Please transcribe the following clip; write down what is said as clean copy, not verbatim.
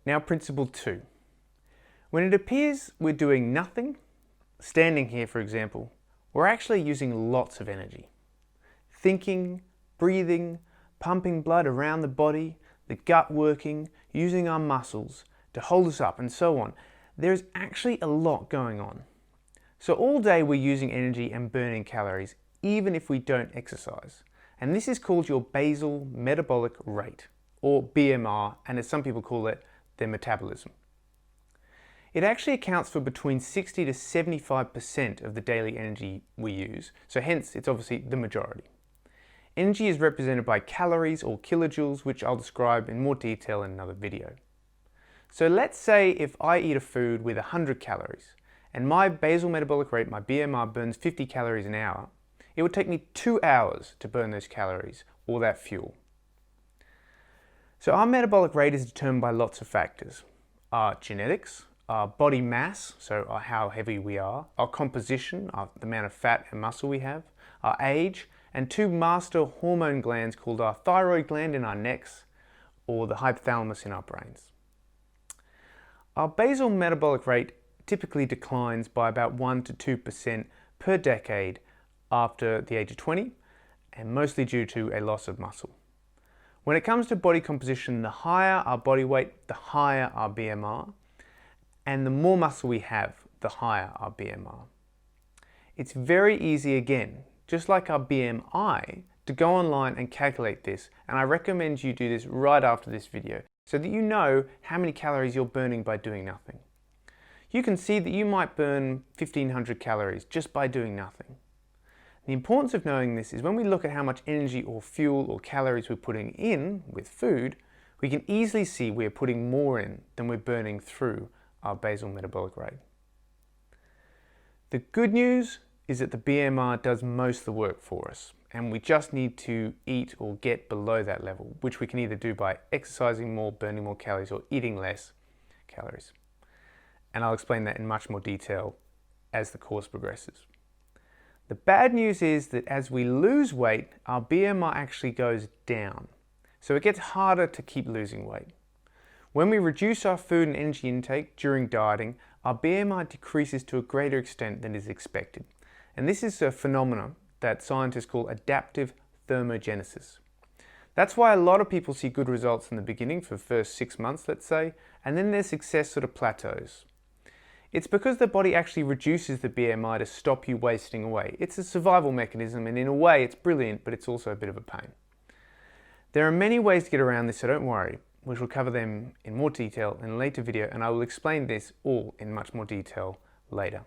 Now principle 2. When it appears we're doing nothing, standing here for example, we're actually using lots of energy. Thinking, breathing, pumping blood around the body, the gut working, using our muscles to hold us up and so on. There's actually a lot going on. So all day we're using energy and burning calories even if we don't exercise. And this is called your basal metabolic rate, or BMR, and as some people call it, their metabolism. It actually accounts for between 60 to 75% of the daily energy we use, so hence it's obviously the majority. Energy is represented by calories or kilojoules, which I'll describe in more detail in another video. So let's say if I eat a food with 100 calories, and my basal metabolic rate, my BMR, burns 50 calories an hour, it would take me 2 hours to burn those calories, or that fuel. So our metabolic rate is determined by lots of factors. Our genetics, our body mass, so how heavy we are, our composition, the amount of fat and muscle we have, our age, and two master hormone glands called our thyroid gland in our necks, or the hypothalamus in our brains. Our basal metabolic rate typically declines by about 1 to 2% per decade after the age of 20, and mostly due to a loss of muscle. When it comes to body composition, the higher our body weight, the higher our BMR, and the more muscle we have, the higher our BMR. It's very easy again, just like our BMI, to go online and calculate this, and I recommend you do this right after this video so that you know how many calories you're burning by doing nothing. You can see that you might burn 1500 calories just by doing nothing. The importance of knowing this is when we look at how much energy or fuel or calories we're putting in with food, we can easily see we're putting more in than we're burning through our basal metabolic rate. The good news is that the BMR does most of the work for us, and we just need to eat or get below that level, which we can either do by exercising more, burning more calories, or eating less calories. And I'll explain that in much more detail as the course progresses. The bad news is that as we lose weight, our BMR actually goes down. So it gets harder to keep losing weight. When we reduce our food and energy intake during dieting, our BMR decreases to a greater extent than is expected. And this is a phenomenon that scientists call adaptive thermogenesis. That's why a lot of people see good results in the beginning for the first 6 months, let's say, and then their success sort of plateaus. It's because the body actually reduces the BMI to stop you wasting away. It's a survival mechanism, and in a way it's brilliant, but it's also a bit of a pain. There are many ways to get around this, so don't worry. We shall cover them in more detail in a later video, and I will explain this all in much more detail later.